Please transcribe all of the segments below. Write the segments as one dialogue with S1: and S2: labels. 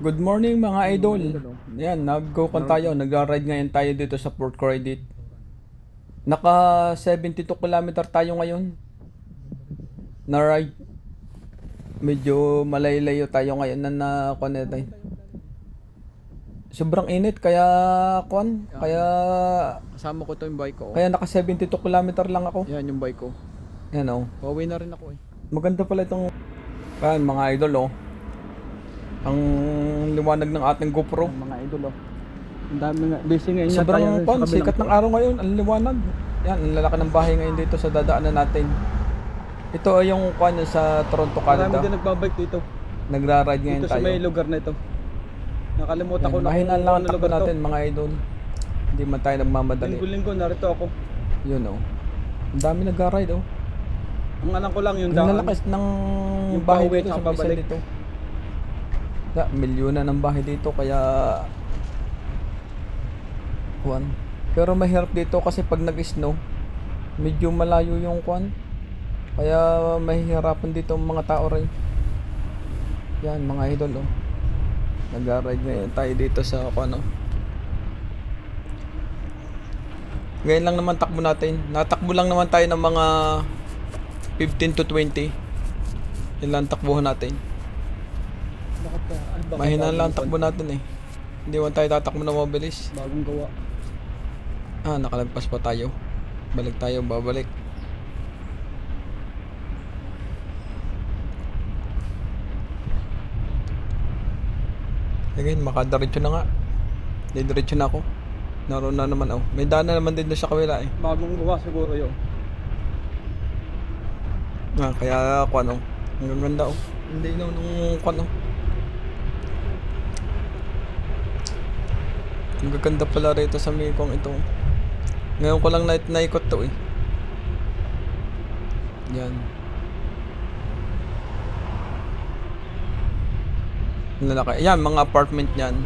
S1: Good morning mga idol. Yan, nag-go-con tayo. Nagra-ride ngayon tayo dito sa Port Credit. Naka 72 kilometer tayo ngayon na ride. Medyo malayo tayo ngayon na tayo. Sobrang init kaya kaya
S2: Kasama ko to yung bike ko.
S1: kaya naka 72 kilometer lang ako.
S2: Yan yung bike ko.
S1: Yan oh.
S2: Pauwi na rin ako eh.
S1: Maganda pala itong mga idol oh. Ang liwanag ng ating GoPro.
S2: Mga idol oh. Ang dami nga. Busy ngayon yata
S1: Sobrang
S2: yun sa kabilang
S1: sikat ng araw ngayon, ang liwanag. Yan, ang lalaki ng bahay ngayon dito sa dadaanan natin. Ito ay yung sa Toronto,
S2: Marami
S1: Canada.
S2: din nagbabike dito.
S1: Nagra-ride ngayon
S2: Dito sa
S1: tayo.
S2: may lugar na ito. Nakalimutan ko
S1: Yan,
S2: na
S1: mahinaan lang ang
S2: ano
S1: takbo
S2: lugar to.
S1: natin mga idol. Hindi man tayo nagmamadali.
S2: Linggo-linggo narito ako.
S1: Yun oh. Ang dami nagra-ride oh.
S2: Ang alam ko lang yung
S1: Ang
S2: daan.
S1: lalakas ng
S2: Yung
S1: bahay
S2: pauwi
S1: dito
S2: at
S1: sa may
S2: pabalik.
S1: side dito. Milyonan ng bahay dito kaya Pero mahirap dito kasi pag nag-snow, medyo malayo yung Kaya mahihirapan dito ang mga tao rin. Yan mga idol oh. Nag-ride ngayon tayo dito sa Ngayon lang naman takbo natin. Natakbo lang naman tayo ng mga 15 to 20. Yan lang takbuhan natin. Mahina lang ang takbo natin eh. Hindi man tayo tatakbo na mabilis.
S2: Bagong gawa.
S1: Nakalagpas pa tayo. Balik tayo, babalik. Again, makadiretso na nga. Didiretso na ako. Naroon na naman oh. May daan na naman din doon sa kabila eh.
S2: Bagong gawa siguro yun.
S1: Kaya ang ganda oh. Hindi na nung Ang gaganda pala rito sa Mekong ito. Ngayon ko lang naikot to eh. Yan. Lalaki. Yan, mga apartment yan.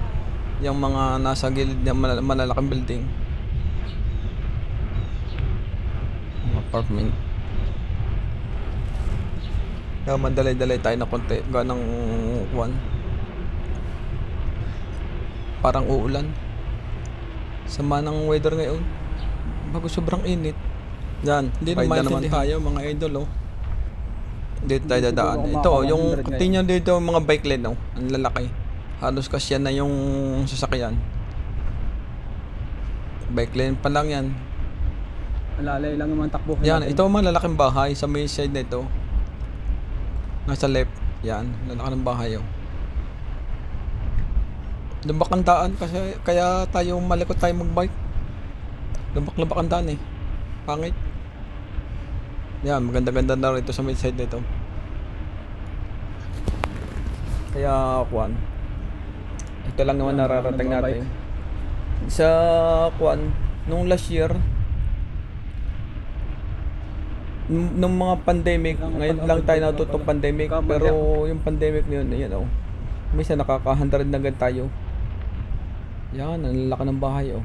S1: Yung mga nasa gilid ng malalaking building. Mga apartment. Kaya mandalay-dalay tayo na konti. Ganang parang uulan. Sama ng weather ngayon. Bago sobrang init. Yan, hindi naman tayo mga idol oh. Dito tayo dadaan. Ito oh, yung tingnan dito mga bike lane oh. Ang lalaki. Halos kasya na yung sasakyan. Bike lane pa lang yan.
S2: Alalay lang naman takbo.
S1: Yan, ito ang mga lalaking bahay sa may side na ito. Nasa left. Yan, lalaki ng bahay oh. Lubak ang daan kasi kaya tayo malikot tayo magbike. Lubak ang daan eh. Pangit. Yan, maganda-ganda na rito sa may side nito. Kaya ito lang naman nararating natin. Sa nung last year nung mga pandemic, ngayon lang tayo natutong pandemic, pero yung pandemic yun, ayan oh. Minsan nakaka-100 na agad tayo. Yan, ang laki ng bahay oh.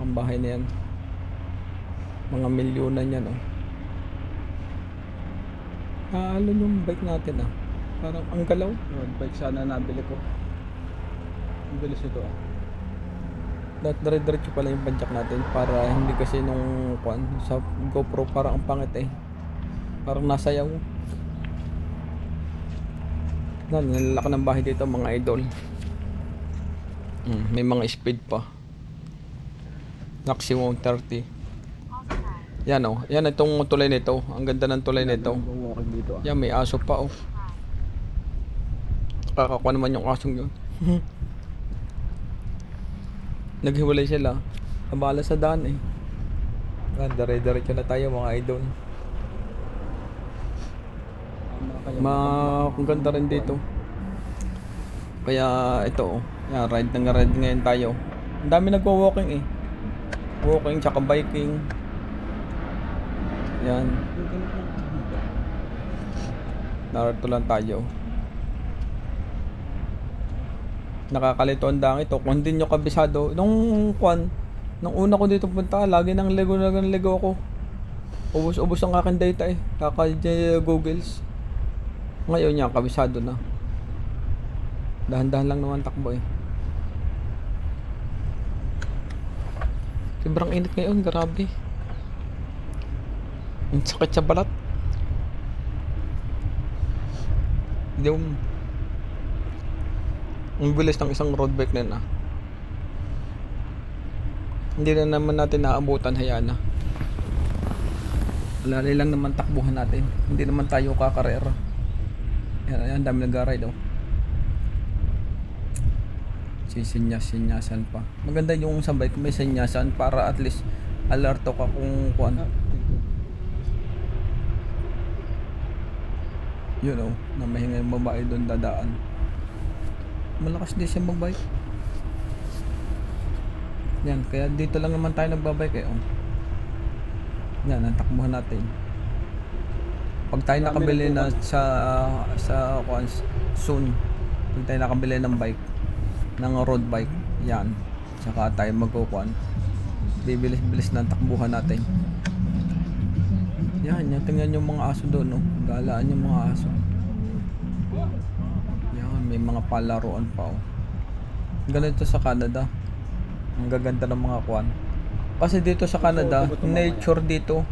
S1: Ang bahay na yan. Mga milyonan yan oh. Ano yung bike natin ah? Parang ang galaw.
S2: Road bike sana nabili ko. Ang bilis ito ah.
S1: Dire-diretso pala yung padjak natin para hindi kasi nung sa GoPro parang ang pangit eh. Parang nasayaw. Nalalaki ng bahay dito mga idol. May mga speed pa. Maximum 30. Yan oh. Yan itong tulay nito. Ang ganda ng tulay nito.
S2: Walking dito ah.
S1: Yan may aso pa oh. Kakakuha naman yung asong yun. Naghiwalay sila. Abala sa daan eh. Dire-diretso na tayo mga idol. Kung ganda rin dito. Kaya ito oh. Yan, ride ngayon tayo. Ang dami nagwa-walking eh. Walking tsaka biking. Yan. Narito lang tayo. Nakakalito ang dang ito. Kung hindi nyo kabisado, nung una ko dito punta, lagi nang lego ako. Ubus ang aking data eh. Kaka-googles. Ngayon yan, kabisado na. Dahan-dahan lang naman takbo eh. Sobrang init ngayon, grabe. Ang sakit sa balat. Yung ang bilis ng isang road bike na yun ah. Hindi na naman natin naabutan, hayaan na. Lalay lang naman takbuhan natin. Hindi naman tayo kakarera. Yan, ayan, dami nag-ride oh. Sinyasan pa. Maganda yung sa bike may sinyasan para at least alerto ka kung kuan. Yun oh, na mahinga yung babae doon dadaan. Malakas din siya magbike. Yan, kaya dito lang naman tayo nagbabike eh oh. Yan, ang takbuhan natin. Pag tayo nakabili na sa kuan soon, pag tayo nakabili ng bike, ng road bike, yan, saka tayo magkukuan, bibilis-bilis na ang takbuhan natin. Yan, tingnan yung mga aso doon, no? Galaan yung mga aso. Yan, may mga palaruan pa, oh. Ganito sa Canada. Ang gaganda ng mga kuan. Kasi dito sa Canada, nature dito.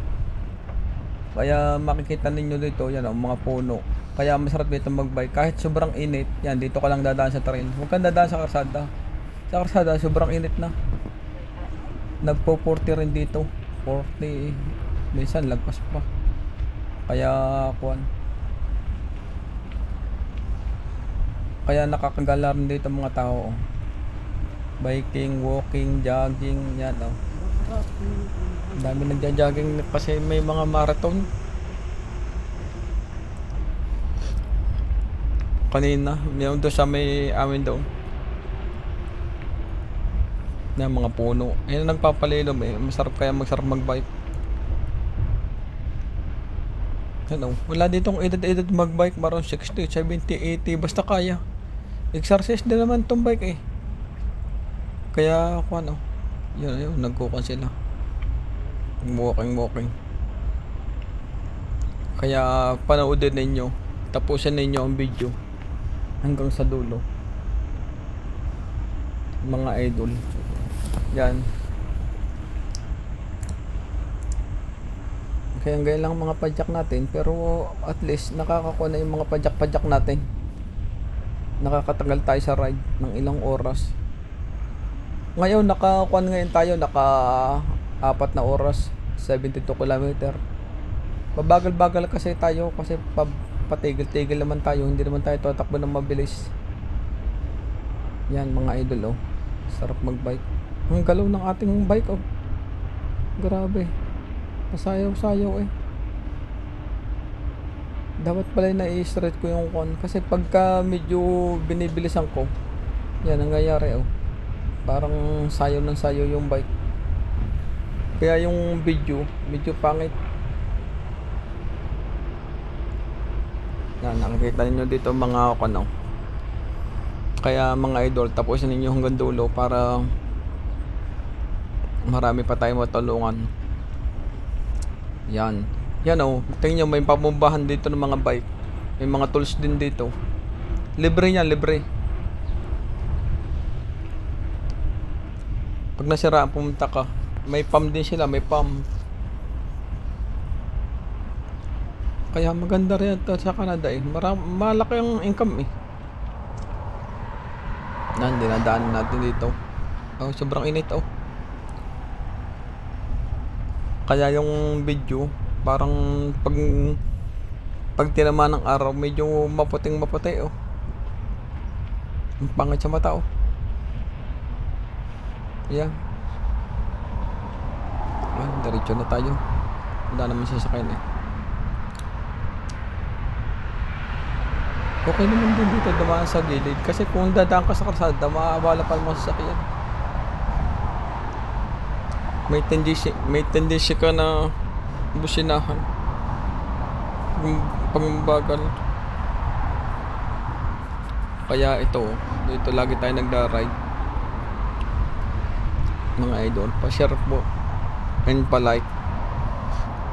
S1: Kaya makikita ninyo dito, yan, oh, mga puno. Kaya masarap dito magbike. Kahit sobrang init, yan, dito ka lang dadaan sa trail. Huwag kang dadaan sa karsada. Sa karsada, sobrang init na. Nagpo 40 rin dito. 40. Minsan lagpas pa. Kaya kuan. Kaya nakakagala rin dito mga tao. Biking, walking, jogging, yan oh. Ang dami nagja-jogging kasi may mga marathon. Kanina, mayroon doon sa may amin doon. Na mga puno. Ayun ang nagpapalilom eh. Masarap kaya magsarap magbike. Ano, wala ditong edad magbike, maroon 60, 70, 80, basta kaya. Exercise din naman tong bike eh. Kaya ako ano, yun, nagkukan sila. Walking. Kaya panoodin ninyo, tapusin ninyo ang video hanggang sa dulo. Mga idol. Yan. Kaya ganyan lang mga padyak natin, pero at least nakakakuha na yung mga padyak natin. Nakakatagal tayo sa ride ng ilang oras. Ngayon nakakuha ngayon tayo, naka 4 na oras, 72 km. Babagal-bagal kasi tayo kasi patigil-tigil naman tayo, hindi naman tayo tatakbo ng mabilis. Yan mga idol oh. Sarap magbike. Ang galaw ng ating bike oh. Grabe. Pasayaw-sayaw eh. Dapat pala na-i-straight ko yung con. Kasi pagka medyo binibilisan ko, yan ang nangyayari oh. Parang sayaw ng sayaw yung bike. Kaya yung video, medyo pangit. Yan, nakikita ninyo dito mga ano. Kaya mga idol, tapusin ninyo hanggang dulo para marami pa tayong matulungan. Yan. Yan oh. Tingnan nyo, may pamumbahan dito ng mga bike. May mga tools din dito. Libre yan, libre. Pag nasiraan, pumunta ka. May pump din sila, may pump. Kaya maganda rin ito sa Canada eh. Malaki ang income eh. Yan, dinadaanan natin dito. Oh, sobrang init oh. Kaya yung video parang pag tinamaan ng araw medyo maputing-maputi oh. Ang pangit sa mata oh. Ayan. Ayan, diretso na tayo. Wala naman sasakyan eh. Okay naman din dito dumaan sa gilid kasi kung dadaan ka sa kalsada maaabala pa naman sa sasakyan. May tendency ka na businahan pag mabagal. Kaya ito, dito lagi tayo nagda-ride. Mga idol, pa-share po and pa-like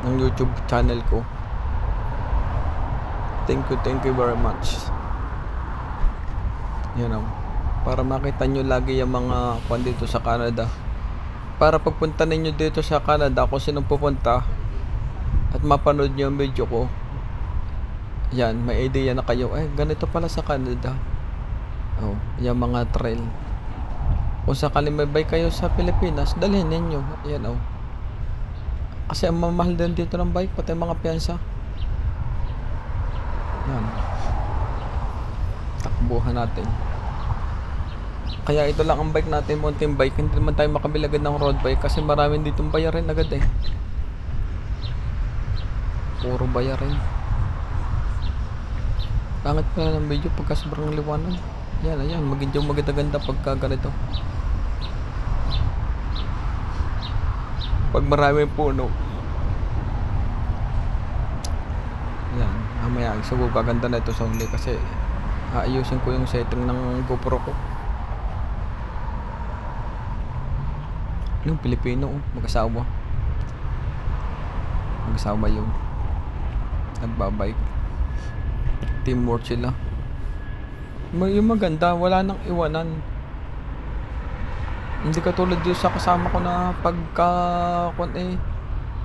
S1: ng YouTube channel ko. Thank you very much. Yan o. Para makita nyo lagi yung mga kwan dito sa Canada. Para pagpunta ninyo dito sa Canada, kung sinong pupunta at mapanood nyo yung video ko, yan, may idea na kayo. Ay, ganito pala sa Canada. Oh, yung mga trail. Kung sakali may bike kayo sa Pilipinas, dalhin ninyo. Yan oh. Kasi ang mamahal din dito ng bike, pati mga piyansa. Yan. Takbuhan natin. Kaya ito lang ang bike natin, mountain bike. Hindi naman tayo makabili agad ng road bike kasi maraming ditong bayarin agad eh. Puro bayarin. Pangit pala ng video pagka sobrang liwanag. Yan, ayan, maging maganda-ganda pagka ganito. Pag maraming puno. Yan, mamaya siguro gaganda na ito sa huli kasi aayusin ko yung setting ng GoPro ko. Yung Pilipino, mag-asawa. Mag-asawa yun. Nagbabike. Teamwork sila. Yung maganda, wala nang iwanan. Hindi katulad yung sa kasama ko na pagka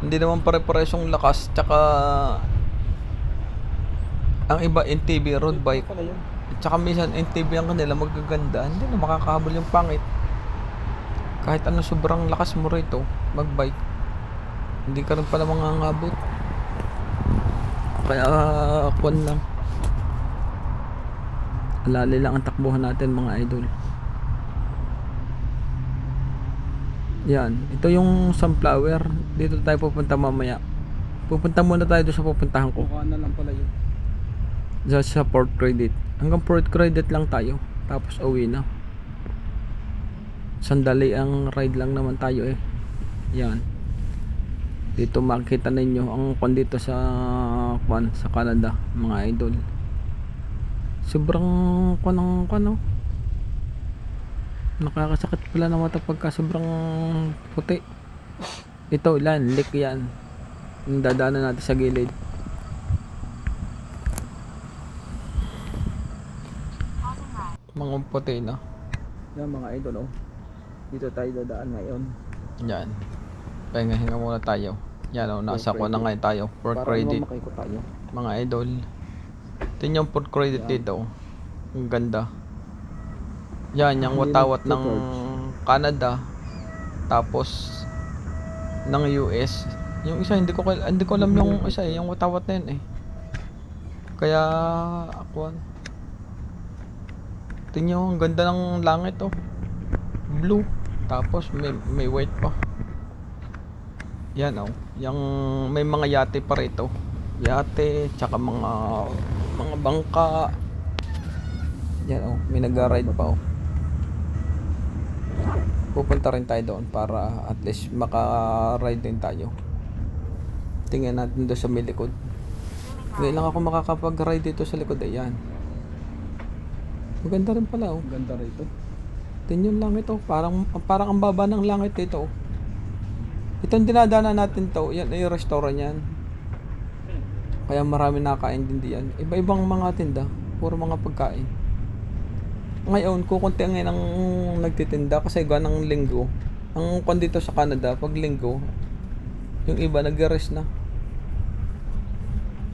S1: hindi naman pare-pares yung lakas. Tsaka ang iba NTV road bike. Tsaka minsan NTV ang kanila magaganda. Hindi na makakahabol yung pangit. Kahit ano sobrang lakas mo rito magbike, hindi ka rin pala mangangabot. Kaya kwan lang, alali lang ang takbuhan natin mga idol. Yan, ito yung sunflower. Dito tayo pupunta mamaya. Pupunta muna tayo doon sa pupuntahan ko.
S2: Mukha na lang pala yun.
S1: Just sa Port Credit. Hanggang Port Credit lang tayo. Tapos uwi na. Sandali ang ride lang naman tayo eh. Yan. Dito makikita ninyo ang kwan dito sa sa Canada, mga idol. Sobrang kwan oh. Nakakasakit pala ng mata pagka sobrang puti. Ito ilan, leak yan. Yung dadaanan natin sa gilid. Mga puti na.
S2: Yan mga idol oh. Dito tayo dadaan ngayon.
S1: Yan. Pahinga-hinga muna tayo. Yan o, nasa ko na ngayon tayo. Port Credit.
S2: Para makikot tayo.
S1: Mga idol. Tingnan yung Port Credit dito. Ang ganda. Yan, yung watawat ng Canada. Tapos ng US. Yung isa hindi ko alam yung isa eh, yung watawat na yun eh. Kaya ako tingnan yung ang ganda ng langit oh. Blue. Tapos may white pa. Yan oh. Yung may mga yate pa rito. Yate, tsaka mga bangka. Yan oh, may nag-ride pa oh. Pupunta rin tayo doon para at least maka-ride din tayo. Tingnan natin doon sa may likod. Ngayon lang ako makakapag-ride dito sa likod. Ayan. Maganda rin pala oh.
S2: Ganda rito.
S1: Tingnan lang ito. Parang ang baba ng langit dito oh. Itong dinadaanan natin to, yan ay restaurant yan. Kaya marami nakakaintindi yan. Iba-ibang mga tinda, puro mga pagkain. Ngayon, kukunti ngayon ang nagtitinda kasi gawa ng linggo. Ang kwan dito sa Canada, pag linggo, yung iba nag-rest na.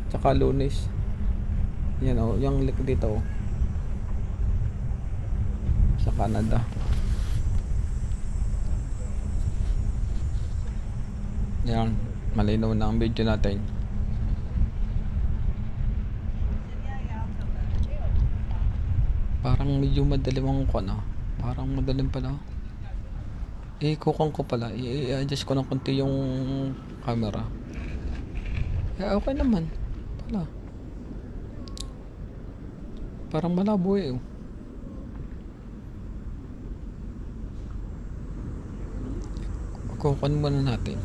S1: Tsaka Lunes. Yan oh, yung lik dito oh. Sa Canada. Yan, malinaw na ang video natin. Parang medyo madalim ang kuwan ah. Parang madalim pala. Kukang ko pala. I-adjust ko ng konti yung camera. Okay naman. Pala. Parang malabo eh oh. Kukuhan muna natin.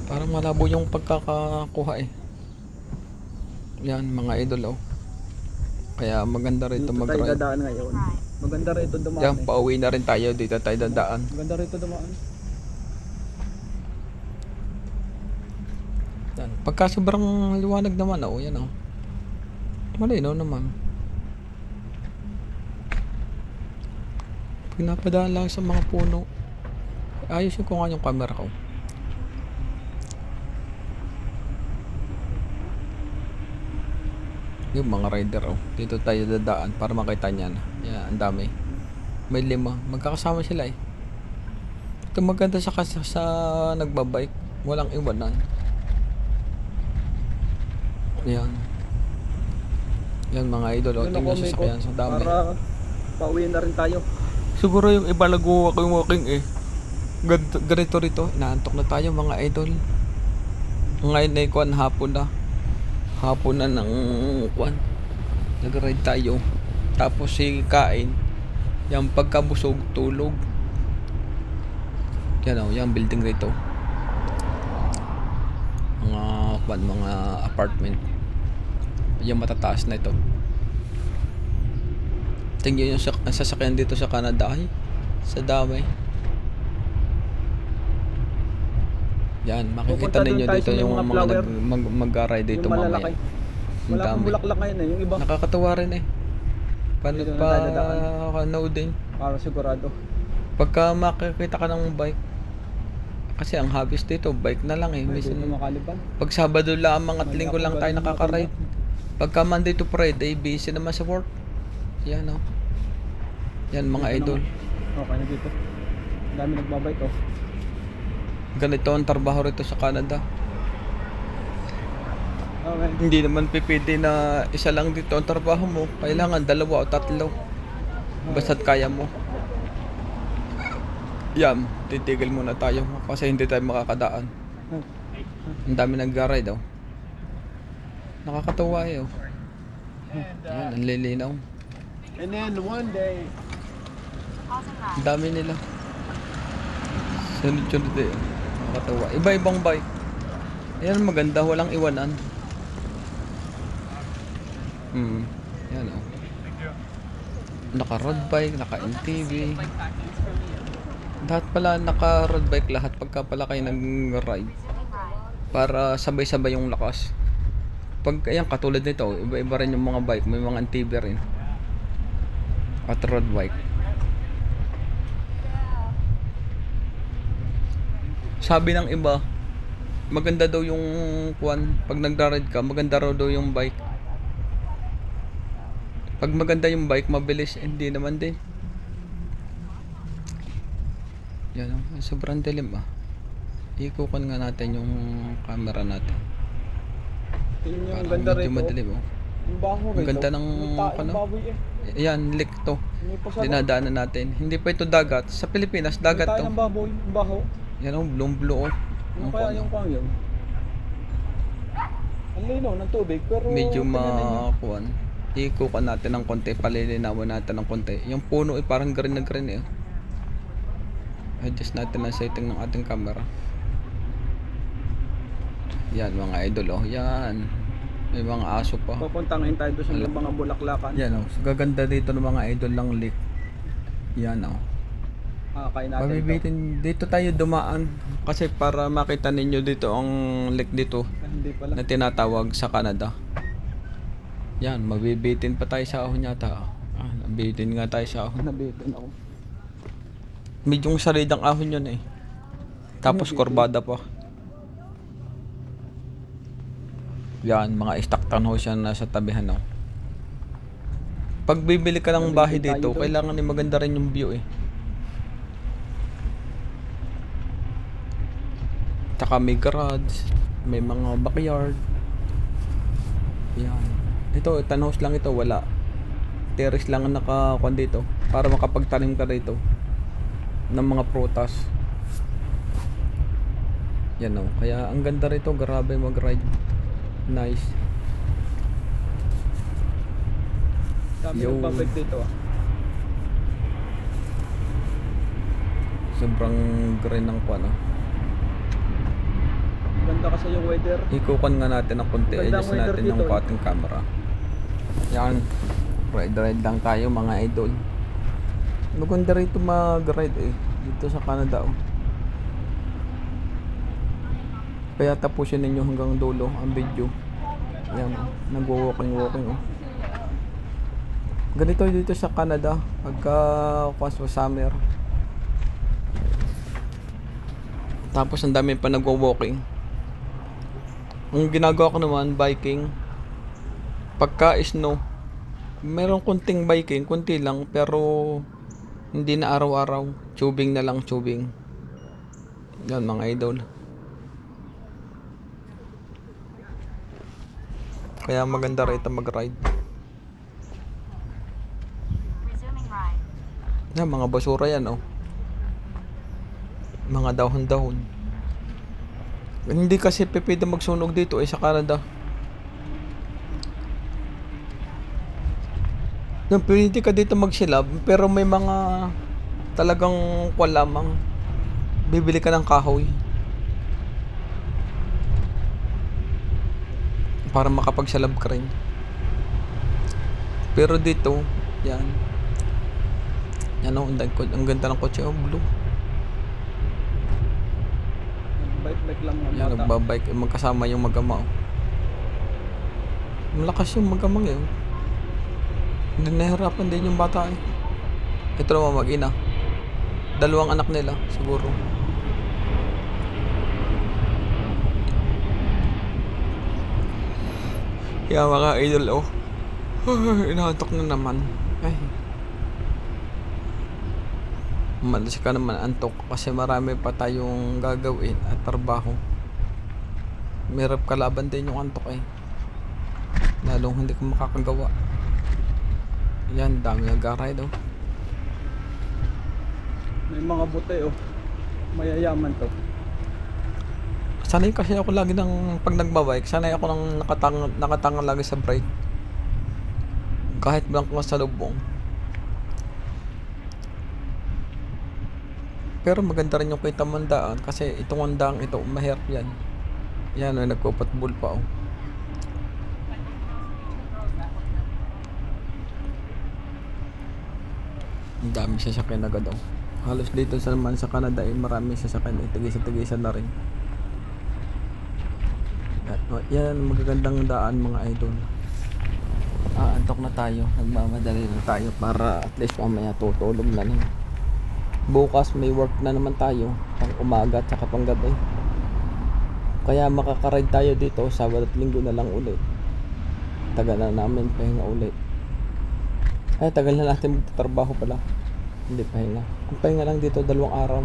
S1: Parang malabo yung pagkakakuha eh. Yan mga idol oh. Kaya maganda rito
S2: Dito tayo
S1: mag-ride.
S2: dadaan ngayon. Maganda rito dumaan
S1: Yan,
S2: eh.
S1: pauwi na rin tayo. Dito tayo dadaan.
S2: Maganda rito dumaan.
S1: Yan. Pagka sobrang liwanag naman oh. Yan oh. Malinaw naman. Pinapadaan lang sa mga puno. Ayusin ko nga yung camera ko. Yung mga rider oh. Dito tayo dadaan para makita niyan. Yan, ang dami. May 5. Magkakasama sila eh. Ito maganda sa nagbabike. Walang iwanan. Yan. Yan mga idol. O,
S2: Doon
S1: tingnan
S2: ako
S1: sa sakyan. Sa dami.
S2: para pauwi na rin tayo.
S1: Siguro yung iba nag-walking eh. Ganito rito. Inaantok na tayo mga idol. Ngayon ay kuwan hapon na. Hapon na ng kuwan. Nag-ride tayo. Tapos si kain. Yung pagkabusog, tulog. Yan o, yung building rito. Mga kuwan, mga apartment. Yung matataas na ito. Tingnan yung sasakyan dito sa Canada ay sa dami. Yan, makikita
S2: Pupunta
S1: ninyo
S2: doon tayo
S1: dito
S2: sa may
S1: yung
S2: mga
S1: mga
S2: flower.
S1: mag-ride dito
S2: Yung
S1: mamaya.
S2: malalaki.
S1: Ang
S2: Wala pang
S1: dami.
S2: bulaklak ngayon eh. Yung iba,
S1: Nakakatuwa rin eh. Paano
S2: Dito na
S1: pa
S2: tayo dadaan.
S1: kanaw din.
S2: para sigurado.
S1: Pagka makikita ka ng bike, kasi ang hobbies dito, bike na lang eh.
S2: Hindi
S1: Minsan,
S2: makaliban.
S1: pag Sabado lamang at Linggo lang tayo nakaka-ride. Pagka Monday to Friday, busy naman sa work. Yan o. Yan mga
S2: Dito
S1: idol.
S2: naman. Okay na dito. Ang dami nagbabike oh.
S1: Ganito ang trabaho rito sa Canada.
S2: Okay.
S1: Hindi naman pipili na isa lang dito ang trabaho mo. Kailangan 2 o 3. Basta't kaya mo. Yan, titigil muna tayo kasi hindi tayo makakadaan. Ang dami nag-ride oh. Nakakatuwa eh oh. Yan, ang lilinaw.
S2: And then one day,
S1: Ang dami nila. Sunod-sunod eh. Nakakatuwa. Iba-ibang bike. Ayan maganda, walang iwanan. Yan oh. Naka-road bike, naka-MTV. Lahat pala naka-road bike lahat pagka pala kayo nag-ride. Para sabay-sabay yung lakas. Pag ayan katulad nito, iba-iba rin yung mga bike, may mga MTV rin. At road bike. Sabi ng iba, maganda daw yung kuwan, pag nag-ride ka, maganda raw daw yung bike. Pag maganda yung bike, mabilis, hindi naman din. Yan oh, sobrang dilim ah. Ikukan nga natin yung camera natin.
S2: tingin nyo ang
S1: Parang
S2: ganda
S1: medyo
S2: rito.
S1: madilim oh.
S2: Yung baho
S1: Ang
S2: rito.
S1: ganda ng
S2: Yung
S1: ano?
S2: baboy eh.
S1: Ayan, lake to.
S2: May pasarap.
S1: Dinadaanan natin. Hindi pa ito dagat. Sa Pilipinas, dagat
S2: May tayo
S1: to.
S2: ng baboy, yung baho.
S1: Yan oh, blue oh.
S2: Yung
S1: Ang
S2: kaya
S1: kuwan,
S2: yung
S1: oh.
S2: pang yun. Ang linaw ng tubig pero
S1: Medyo
S2: tingnan ninyo.
S1: makuan. Ikukan natin ng konti, palilinawan natin ng konti. Yung puno ay parang green na green eh. Adjust natin ang setting ng ating camera. Yan mga idol oh, yan. May mga aso pa.
S2: Papunta ngayon tayo doon sa mga bulaklakan.
S1: Yan oh, so, gaganda dito ng mga idol ng lake. Yan oh.
S2: Kain natin ito.
S1: Mabibitin dito tayo dumaan kasi para makita ninyo dito ang lake dito
S2: Hindi pala.
S1: na tinatawag sa Canada. Yan, mabibitin pa tayo sa ahon yata. Nabitin nga tayo sa ahon.
S2: Nabitin ako.
S1: Medyong salidang ahon yun eh. Tapos korbada pa. Yan, mga Stockton house yan nasa tabihan oh. Pag bibili ka ng bahay dito, kailangan maganda rin yung view eh. Tsaka may garage, may mga backyard. Yan. Ito, tanhouse lang ito, wala. Terrace lang ang nakakuan dito para makapagtanim ka rito ng mga prutas. Yan oh, kaya ang ganda rito, grabe mag-ride. Nice.
S2: Dami
S1: Yo.
S2: ng babag dito ah.
S1: Sobrang green ng kuan oh.
S2: Ganda kasi yung weather.
S1: Ikukan nga natin ng konti,
S2: Ganda ang
S1: adjust
S2: weather
S1: natin
S2: dito,
S1: yung
S2: eh.
S1: ating camera. Yan, ride lang tayo mga idol. Maganda rito mag-ride eh, dito sa Canada oh. Kaya tapusin ninyo hanggang dulo ang video. Yan oh, nagwo-walking oh. Ganito dito sa Canada pagka summer. Tapos ang dami pa nagwo-walking. Ang ginagawa ko naman, biking. Pagka snow, meron kunting biking, kunti lang, pero hindi na araw-araw. Tubing na lang, tubing. Yan mga idol. Kaya maganda rito mag-ride. Yan, mga basura yan, oh. Mga dahon-dahon. Hindi kasi pwede magsunog dito sa Canada. Yung pwede ka dito magsilab, pero may mga talagang lamang. Bibili ka ng kahoy para makapagsalab ka rin. Pero dito, yan. Yan o, ang ganda ng kotse, oh, blue.
S2: Bike lang ng
S1: Yan,
S2: bata.
S1: nagbabike, magkasama yung mag-ama, oh. Malakas yung mag-amang yun. Hindi nahirapan din yung bata eh. Ito naman mag-ina. 2 anak nila, siguro. Kaya mga idol, oh. Inaantok na naman. Ay. Malas ka naman antok kasi marami pa tayong gagawin at trabaho. Merap kalaban din yung antok eh. Lalong hindi ko makakagawa. Yan, dami nag-ride oh.
S2: May mga buti oh. Mayayaman to.
S1: Sanay kasi ako lagi ng pag nagbabike, sanay ako ng nakatanga lagi sa brake. Kahit blanco sa lubong. Pero maganda rin yung kita mandaan kasi itong handang ito, mahirap yan. Yan, may nagpapatbol pa oh. Ang dami sasakyan agad oh. Halos dito sa naman sa Canada ay marami sasakyan eh, tigisa-tigisa na rin. Yan, magagandang daan mga idol. Antok na tayo, nagmamadali na tayo para at least mamaya tutulog na rin. Bukas may work na naman tayo, pang umaga at saka pang gabi. Kaya makakaride tayo dito, Sabado at Linggo na lang ulit. Tagal na namin pahinga ulit. Ay, tagal na natin magtatrabaho pala. Hindi pahinga. Ang pahinga lang dito, 2 araw.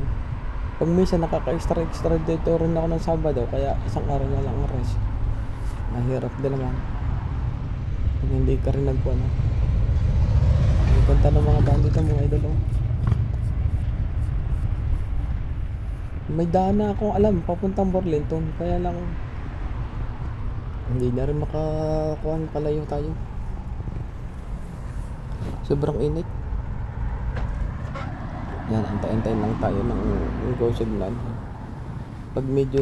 S1: Pag minsan nakaka-extra dito rin ako ng Sabado, kaya 1 araw na lang ang rest. Mahirap din naman. Pag hindi ka rin nagkuhan. Ang ganda ng mga daan dito mga idol. Oh. May daan na akong alam, papuntang Burlington. Kaya lang, hindi na rin makakuhan, palayo tayo. Sobrang init. Yan, antay-antay lang tayo ng go signal. Pag medyo